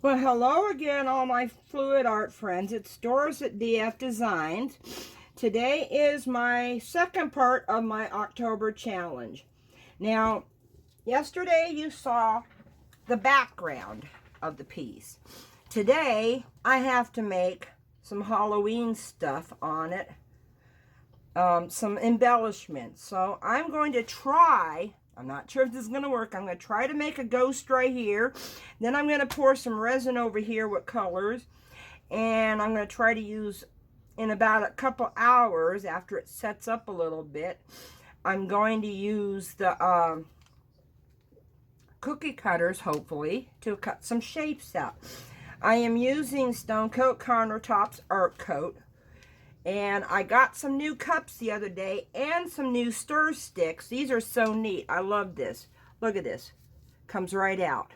Well, hello again, all my fluid art friends. It's Doris at DF Designs. Today is my second part of my October challenge. Now, yesterday you saw the background of the piece. Today, I have to make some Halloween stuff on it, some embellishments. So I'm going to try, I'm not sure if this is going to work, I'm going to try to make a ghost right here. Then I'm going to pour some resin over here with colors. And I'm going to try to use, in about a couple hours after it sets up a little bit, I'm going to use the cookie cutters, hopefully, to cut some shapes out. I am using Stone Coat Countertops Art Coat. And I got some new cups the other day and some new stir sticks. These are so neat. I love this. Look at this. Comes right out.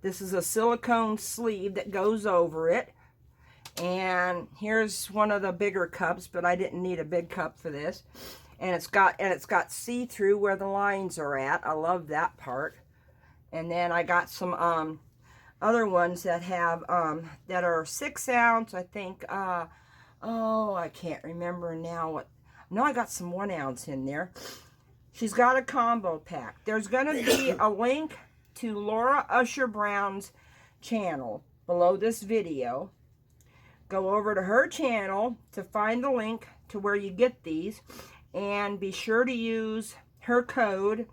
This is a silicone sleeve that goes over it. And here's one of the bigger cups, but I didn't need a big cup for this. And it's got see-through where the lines are at. I love that part. And then I got some other ones that have that are 6 ounce, I think. Oh, I can't remember now what. No, I got some 1 ounce in there. She's got a combo pack. There's going to be a link to Laura Usher Brown's channel below this video. Go over to her channel to find the link to where you get these. And be sure to use her code.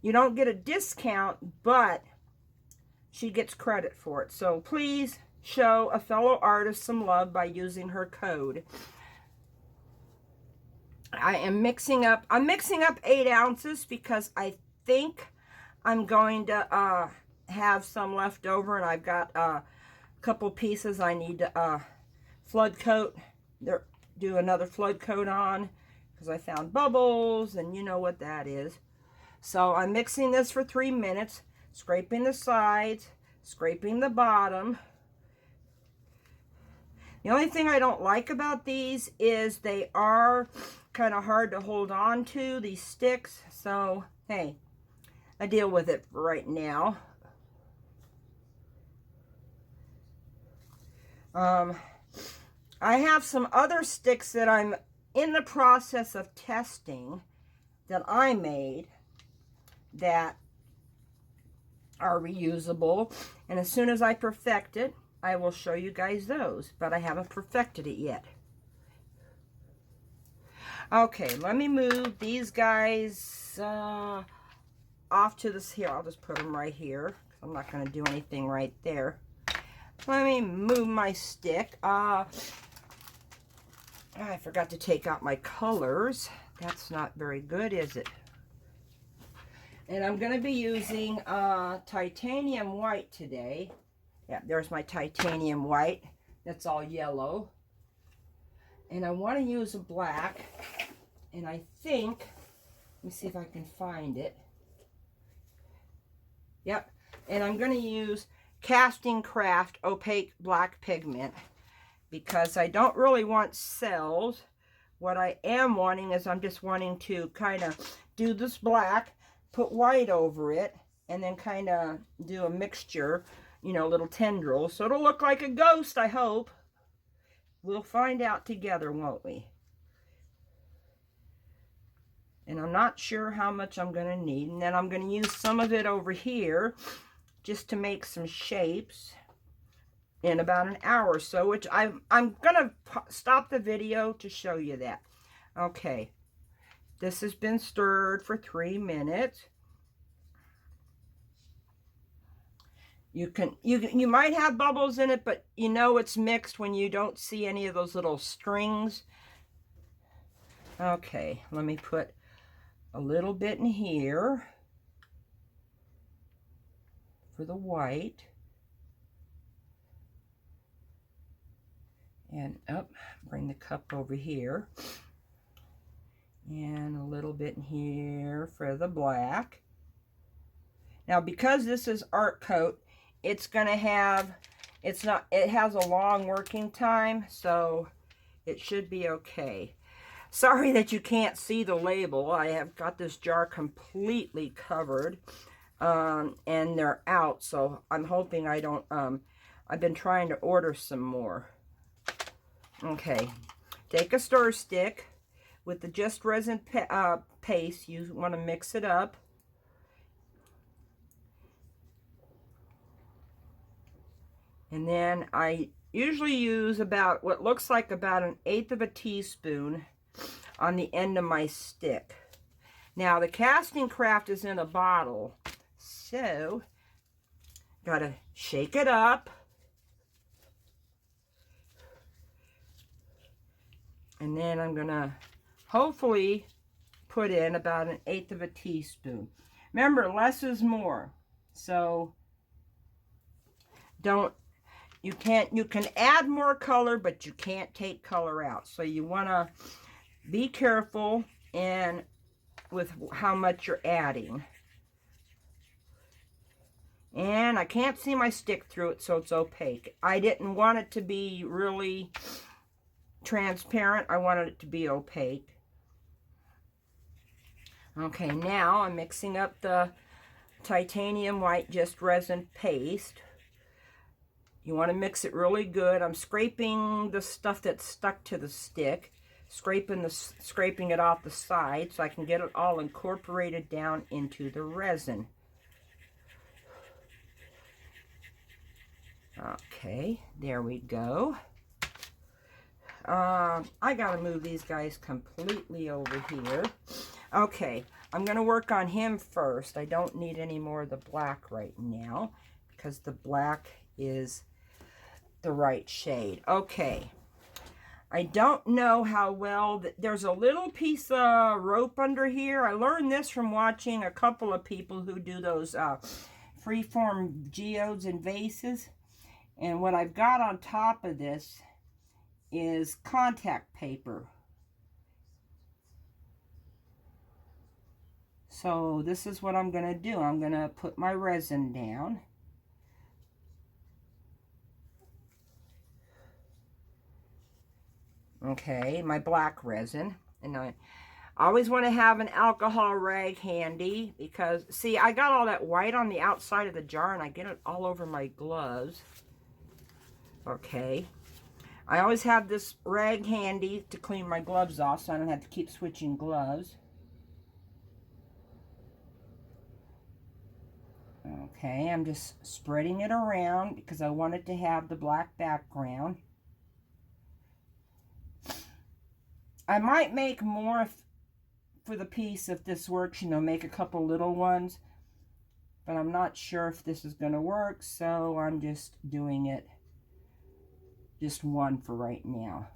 You don't get a discount, but she gets credit for it. So please show a fellow artist some love by using her code. I'm mixing up 8 ounces because I think I'm going to have some left over, and I've got a couple pieces I need to flood coat, do another flood coat on, because I found bubbles, and you know what that is. So I'm mixing this for 3 minutes, scraping the sides, scraping the bottom. The only thing I don't like about these is they are kind of hard to hold on to, these sticks. So, hey, I deal with it right now. I have some other sticks that I'm in the process of testing that I made that are reusable. And as soon as I perfect it, I will show you guys those, but I haven't perfected it yet. Okay, let me move these guys off to this here. I'll just put them right here. I'm not going to do anything right there. Let me move my stick. I forgot to take out my colors. That's not very good, is it? And I'm going to be using titanium white today. Yeah, there's my titanium white. That's all yellow. And I want to use a black. And I think, let me see if I can find it. Yep. And I'm going to use Casting Craft opaque black pigment because I don't really want cells. What I am wanting is I'm just wanting to kind of do this black, put white over it, and then kind of do a mixture, you know, little tendrils. So it'll look like a ghost, I hope. We'll find out together, won't we? And I'm not sure how much I'm going to need. And then I'm going to use some of it over here just to make some shapes in about an hour or so, which I'm going to stop the video to show you that. Okay. This has been stirred for 3 minutes. You might have bubbles in it, but you know it's mixed when you don't see any of those little strings. Okay, let me put a little bit in here for the white. And up, bring the cup over here. And a little bit in here for the black. Now, because this is art coat, it's going to have, it has a long working time, so it should be okay. Sorry that you can't see the label. I have got this jar completely covered, and they're out, so I'm hoping I don't I've been trying to order some more. Okay, take a stir stick with the Just Resin paste. You want to mix it up. And then I usually use about what looks like about 1/8 of a teaspoon on the end of my stick. Now the casting craft is in a bottle, so gotta shake it up. And then I'm gonna hopefully put in about 1/8 of a teaspoon. Remember, less is more. So you can add more color, but you can't take color out. So you wanna be careful and with how much you're adding. And I can't see my stick through it, so it's opaque. I didn't want it to be really transparent. I wanted it to be opaque. Okay, now I'm mixing up the titanium white Just Resin paste. You want to mix it really good. I'm scraping the stuff that's stuck to the stick, scraping it off the side so I can get it all incorporated down into the resin. Okay, there we go. I gotta move these guys completely over here. Okay, I'm gonna work on him first. I don't need any more of the black right now because the black is the right shade. Okay, I don't know how well, there's a little piece of rope under here. I learned this from watching a couple of people who do those freeform geodes and vases. And what I've got on top of this is contact paper. So this is what I'm going to do. I'm going to put my resin down. Okay, my black resin. And I always want to have an alcohol rag handy because, see, I got all that white on the outside of the jar and I get it all over my gloves. Okay. I always have this rag handy to clean my gloves off so I don't have to keep switching gloves. Okay, I'm just spreading it around because I want it to have the black background. I might make more for the piece if this works, you know, make a couple little ones. But I'm not sure if this is going to work, so I'm just doing it. Just one for right now.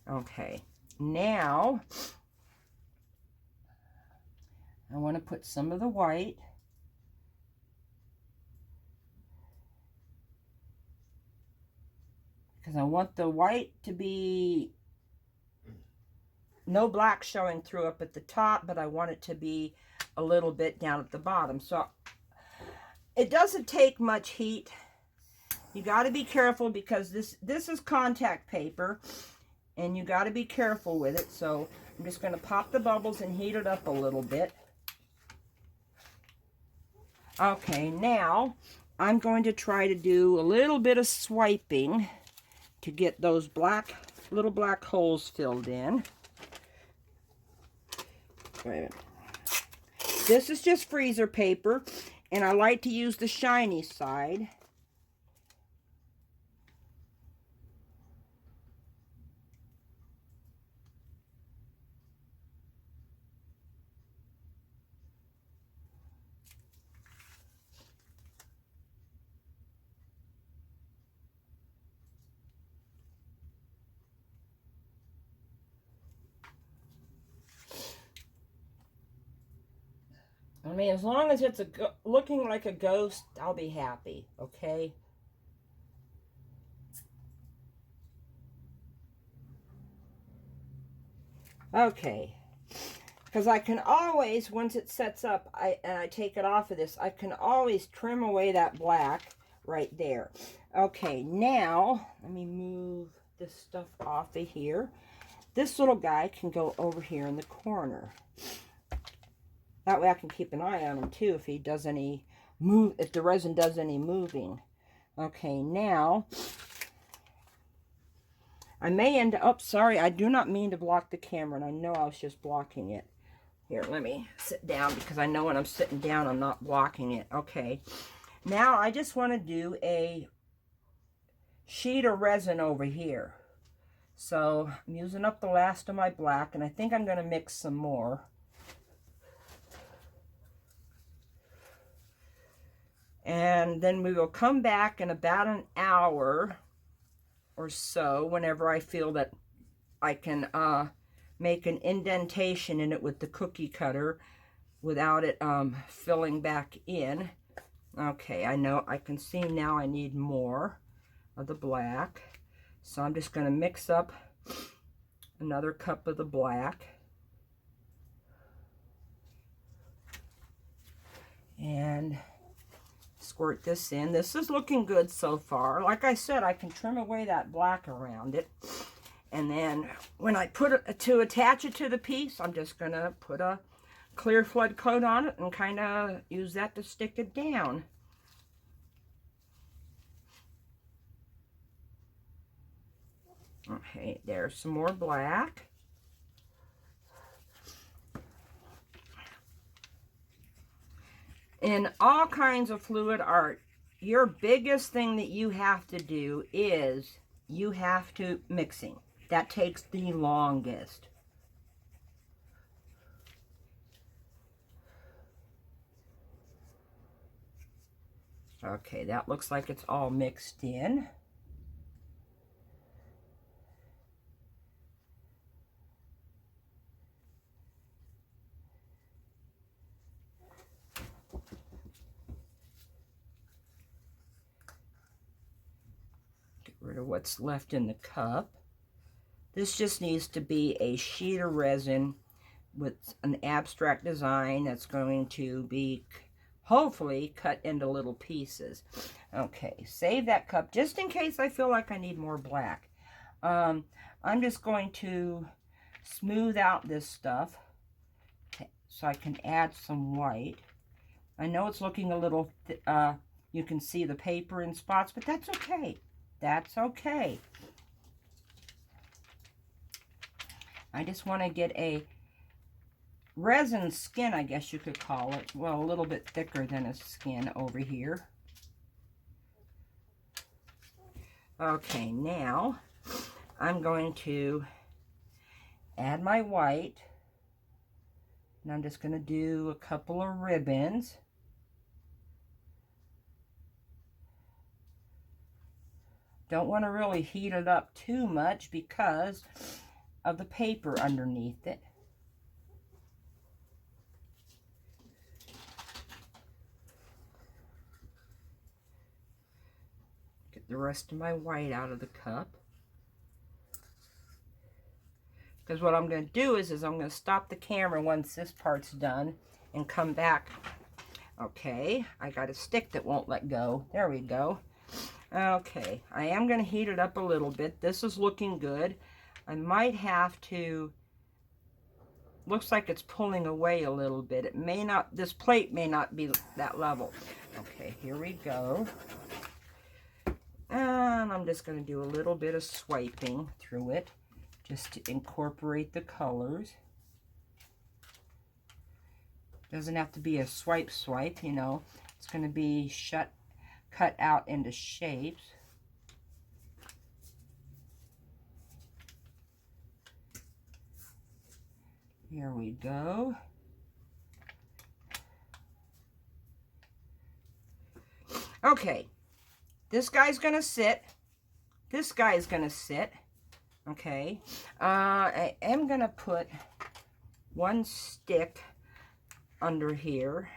Okay, now I want to put some of the white. Because I want the white to be no black showing through up at the top, but I want it to be a little bit down at the bottom. So it doesn't take much heat. You got to be careful because this is contact paper and you got to be careful with it. So I'm just going to pop the bubbles and heat it up a little bit. Okay, now I'm going to try to do a little bit of swiping to get those little black holes filled in. Wait a minute. This is just freezer paper, and I like to use the shiny side. I mean, as long as it's looking like a ghost, I'll be happy, okay? Okay. Because I can always, once it sets up, and I take it off of this, I can always trim away that black right there. Okay, now, let me move this stuff off of here. This little guy can go over here in the corner. That way I can keep an eye on him too if he does any if the resin does any moving. Okay, now I may end up, sorry, I do not mean to block the camera, and I know I was just blocking it. Here, let me sit down, because I know when I'm sitting down, I'm not blocking it. Okay, now I just want to do a sheet of resin over here. So I'm using up the last of my black, and I think I'm going to mix some more. And then we will come back in about an hour or so, whenever I feel that I can make an indentation in it with the cookie cutter without it filling back in. Okay, I know, I can see now I need more of the black. So I'm just going to mix up another cup of the black. And squirt this in. This is looking good so far. Like I said, I can trim away that black around it. And then when I put it to attach it to the piece, I'm just going to put a clear flood coat on it and kind of use that to stick it down. Okay, there's some more black. In all kinds of fluid art, your biggest thing that you have to do is you have to mixing. That takes the longest. Okay, that looks like it's all mixed in. Get rid of what's left in the cup. This just needs to be a sheet of resin with an abstract design that's going to be hopefully cut into little pieces. Okay, save that cup just in case I feel like I need more black. I'm just going to smooth out this stuff so I can add some white. I know it's looking a little, you can see the paper in spots, but that's okay. That's okay. I just want to get a resin skin, I guess you could call it. Well, a little bit thicker than a skin over here. Okay, now I'm going to add my white. And I'm just going to do a couple of ribbons. Don't want to really heat it up too much because of the paper underneath it. Get the rest of my white out of the cup. Because what I'm going to do is I'm going to stop the camera once this part's done and come back. Okay, I got a stick that won't let go. There we go. Okay, I am going to heat it up a little bit. This is looking good. I might have to, looks like it's pulling away a little bit. It may not, this plate may not be that level. Okay, here we go. And I'm just going to do a little bit of swiping through it just to incorporate the colors. Doesn't have to be a swipe, you know. It's going to be cut out into shapes. Here we go. Okay, this guy's gonna sit. This guy's gonna sit. Okay, I am gonna put one stick under here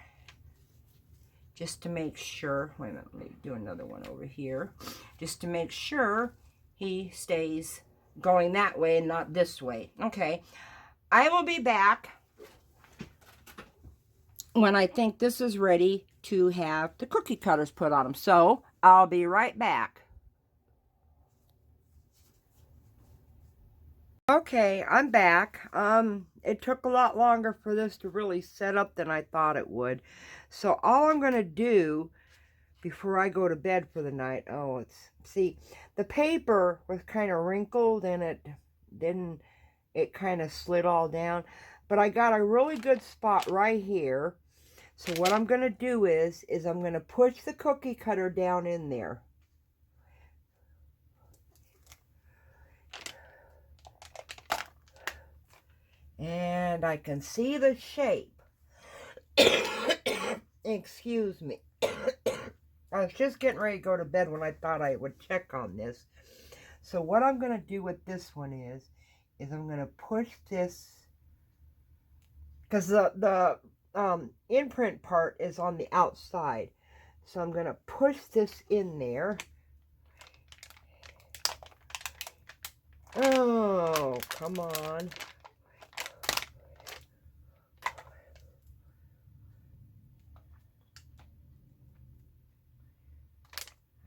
just to make sure. Wait a minute, let me do another one over here just to make sure he stays going that way and not this way. Okay. I will be back when I think this is ready to have the cookie cutters put on them. So I'll be right back. Okay, I'm back. It took a lot longer for this to really set up than I thought it would. So all I'm going to do before I go to bed for the night. Oh, see, the paper was kind of wrinkled and it kind of slid all down. But I got a really good spot right here. So what I'm going to do is I'm going to push the cookie cutter down in there. And I can see the shape. Excuse me. I was just getting ready to go to bed when I thought I would check on this. So what I'm going to do with this one is I'm going to push this, because the imprint part is on the outside. So I'm going to push this in there. Oh, come on.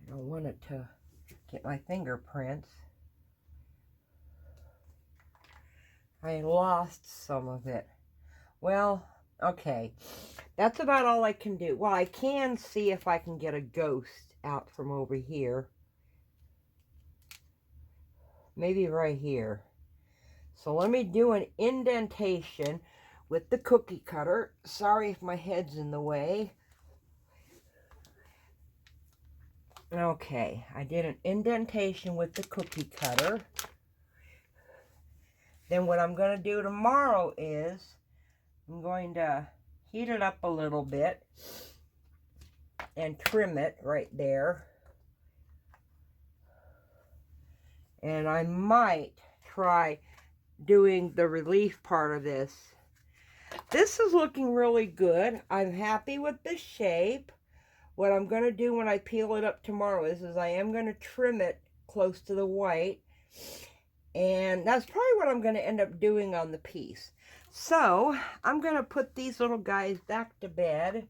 I don't want it to get my fingerprints. I lost some of it. Well, okay. That's about all I can do. Well, I can see if I can get a ghost out from over here. Maybe right here. So let me do an indentation with the cookie cutter. Sorry if my head's in the way. Okay, I did an indentation with the cookie cutter. Then what I'm going to do tomorrow is I'm going to heat it up a little bit and trim it right there. And I might try doing the relief part of this. This is looking really good. I'm happy with the shape. What I'm going to do when I peel it up tomorrow is I am going to trim it close to the white. And that's probably what I'm going to end up doing on the piece. So, I'm going to put these little guys back to bed.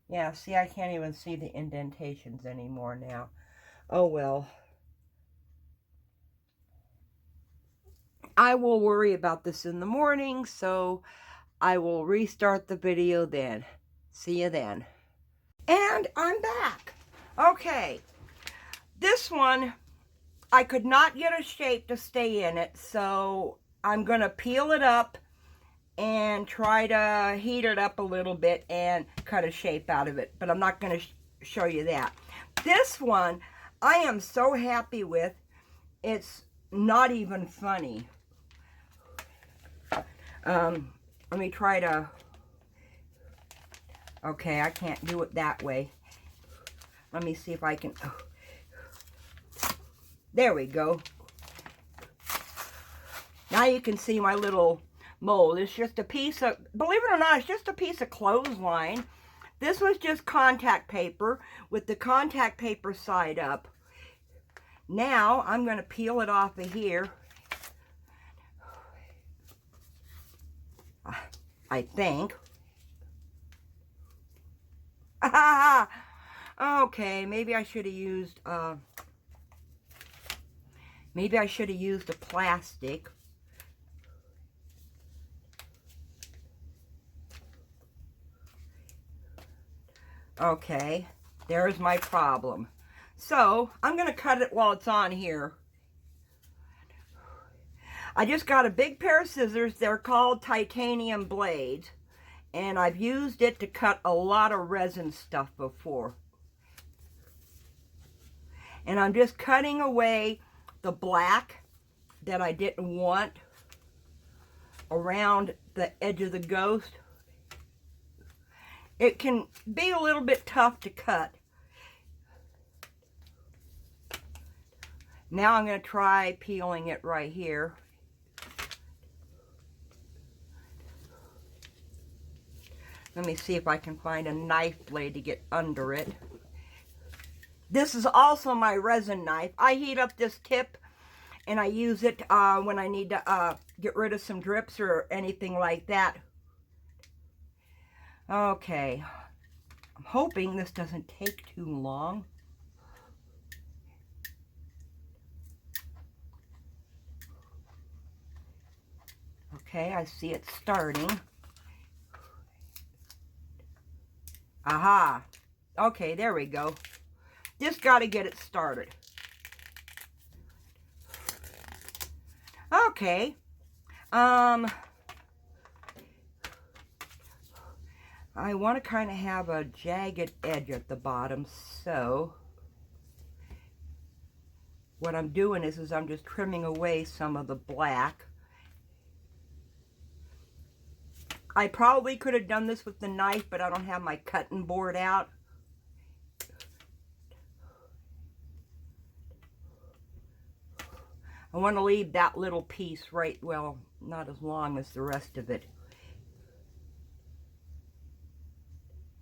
Yeah, see, I can't even see the indentations anymore now. Oh, well. I will worry about this in the morning, so I will restart the video then. See you then. And I'm back. Okay. This one, I could not get a shape to stay in it, so I'm going to peel it up and try to heat it up a little bit and cut a shape out of it. But I'm not going to show you that. This one, I am so happy with. It's not even funny. Let me try to... Okay, I can't do it that way. Let me see if I can... There we go. Now you can see my little mold. It's just a piece of, believe it or not, it's just a piece of clothesline. This was just contact paper with the contact paper side up. Now I'm going to peel it off of here. I think. Okay, maybe I should have used a plastic. Okay, there's my problem. So, I'm going to cut it while it's on here. I just got a big pair of scissors. They're called titanium blades. And I've used it to cut a lot of resin stuff before. And I'm just cutting away the black that I didn't want around the edge of the ghost. It can be a little bit tough to cut. Now I'm going to try peeling it right here. Let me see if I can find a knife blade to get under it. This is also my resin knife. I heat up this tip and I use it when I need to get rid of some drips or anything like that. Okay. I'm hoping this doesn't take too long. Okay, I see it starting. Aha. Okay, there we go. Just got to get it started. Okay. I want to kind of have a jagged edge at the bottom, so what I'm doing is I'm just trimming away some of the black. I probably could have done this with the knife, but I don't have my cutting board out. I want to leave that little piece right, well, not as long as the rest of it.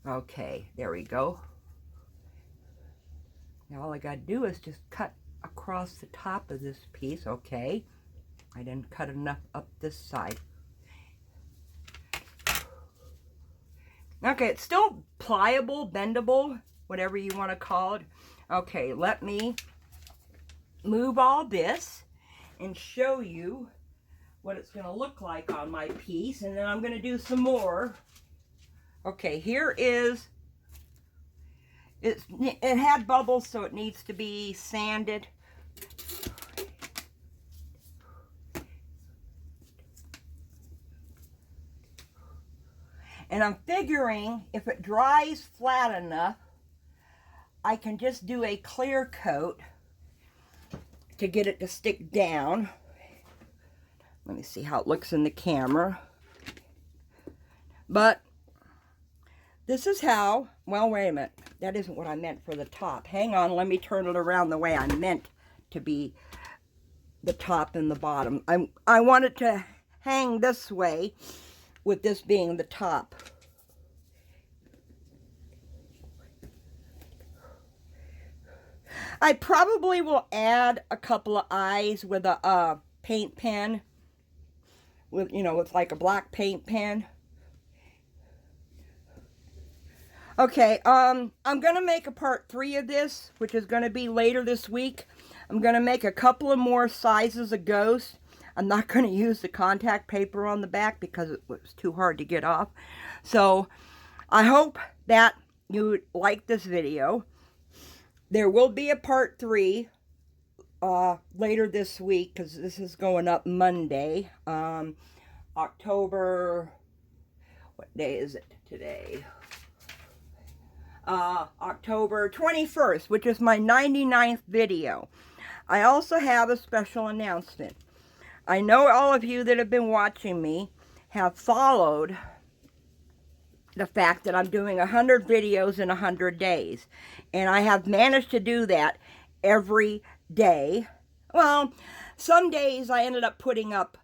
Okay, there we go. Now all I got to do is just cut across the top of this piece. Okay, I didn't cut enough up this side. Okay, it's still pliable, bendable, whatever you want to call it. Okay, let me move all this and show you what it's going to look like on my piece, and then I'm going to do some more. Okay, here is, it had bubbles, so it needs to be sanded. And I'm figuring if it dries flat enough, I can just do a clear coat to get it to stick down. Let me see how it looks in the camera. But this is how, well, wait a minute. That isn't what I meant for the top. Hang on, let me turn it around the way I meant to be the top and the bottom. I want it to hang this way, with this being the top. I probably will add a couple of eyes with a paint pen, with, you know, with like a black paint pen. Okay, I'm going to make a part 3 of this, which is going to be later this week. I'm going to make a couple of more sizes of ghosts. I'm not going to use the contact paper on the back because it was too hard to get off. So, I hope that you like this video. There will be a part 3 later this week, because this is going up Monday. October, what day is it today? October 21st, which is my 99th video. I also have a special announcement. I know all of you that have been watching me have followed the fact that I'm doing 100 videos in 100 days. And I have managed to do that every day. Well, some days I ended up putting up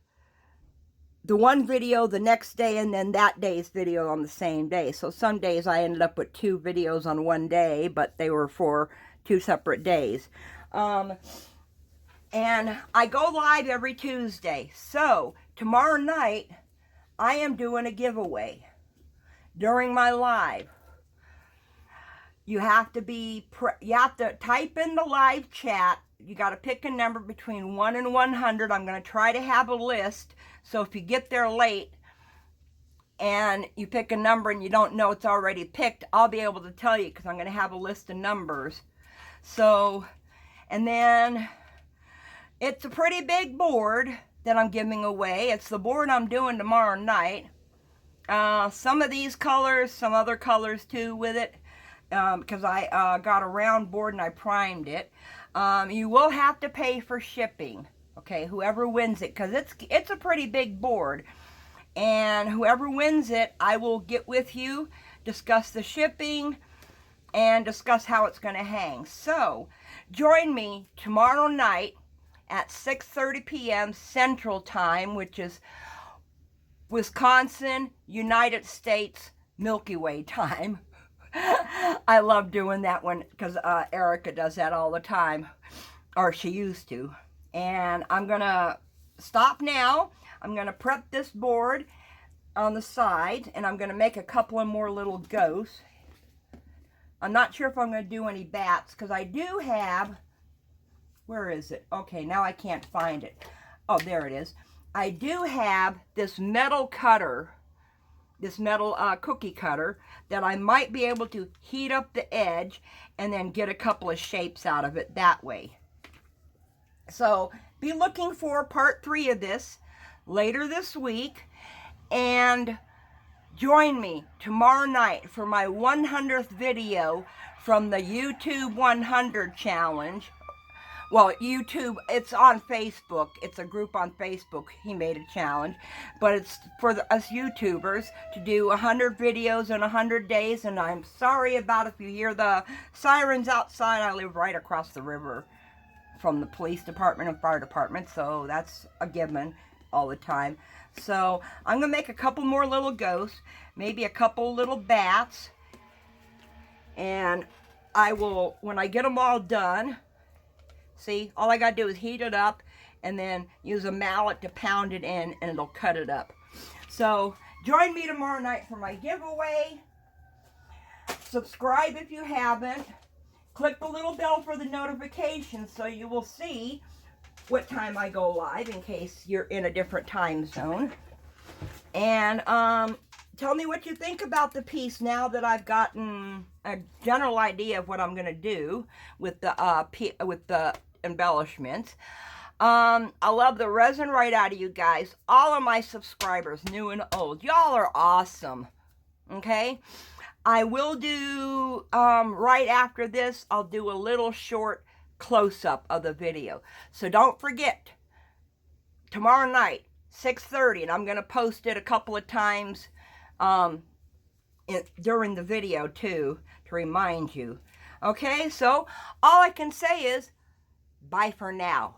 the one video the next day and then that day's video on the same day. So some days I ended up with 2 videos on one day, but they were for 2 separate days. And I go live every Tuesday. So tomorrow night I am doing a giveaway during my live. You have to type in the live chat. You got to pick a number between 1 and 100. I'm going to try to have a list. So if you get there late and you pick a number and you don't know it's already picked, I'll be able to tell you because I'm going to have a list of numbers. So, and then it's a pretty big board that I'm giving away. It's the board I'm doing tomorrow night. Some of these colors, some other colors too with it, because I got a round board and I primed it. You will have to pay for shipping, okay, whoever wins it, because it's a pretty big board. And whoever wins it, I will get with you, discuss the shipping, and discuss how it's going to hang. So, join me tomorrow night at 6:30 p.m. Central Time, which is Wisconsin, United States, Milky Way time. I love doing that one because Erica does that all the time, or she used to. And I'm going to stop now. I'm going to prep this board on the side, and I'm going to make a couple of more little ghosts. I'm not sure if I'm going to do any bats, because I do have, where is it? Okay, now I can't find it. Oh, there it is. I do have this metal cutter this metal cookie cutter, that I might be able to heat up the edge and then get a couple of shapes out of it that way. So be looking for part 3 of this later this week, and join me tomorrow night for my 100th video from the YouTube 100 challenge. Well, YouTube, it's on Facebook. It's a group on Facebook. He made a challenge. But it's for us YouTubers to do 100 videos in 100 days. And I'm sorry about if you hear the sirens outside. I live right across the river from the police department and fire department. So that's a given all the time. So I'm going to make a couple more little ghosts. Maybe a couple little bats. And I will, when I get them all done... See, all I got to do is heat it up and then use a mallet to pound it in, and it'll cut it up. So, join me tomorrow night for my giveaway. Subscribe if you haven't. Click the little bell for the notifications so you will see what time I go live in case you're in a different time zone. And tell me what you think about the piece now that I've gotten a general idea of what I'm going to do with the embellishments. I love the resin right out of you guys. All of my subscribers, new and old. Y'all are awesome. Okay? I will do, right after this, I'll do a little short close-up of the video. So don't forget, tomorrow night, 6:30, and I'm going to post it a couple of times during the video, too, to remind you. Okay, so all I can say is, bye for now.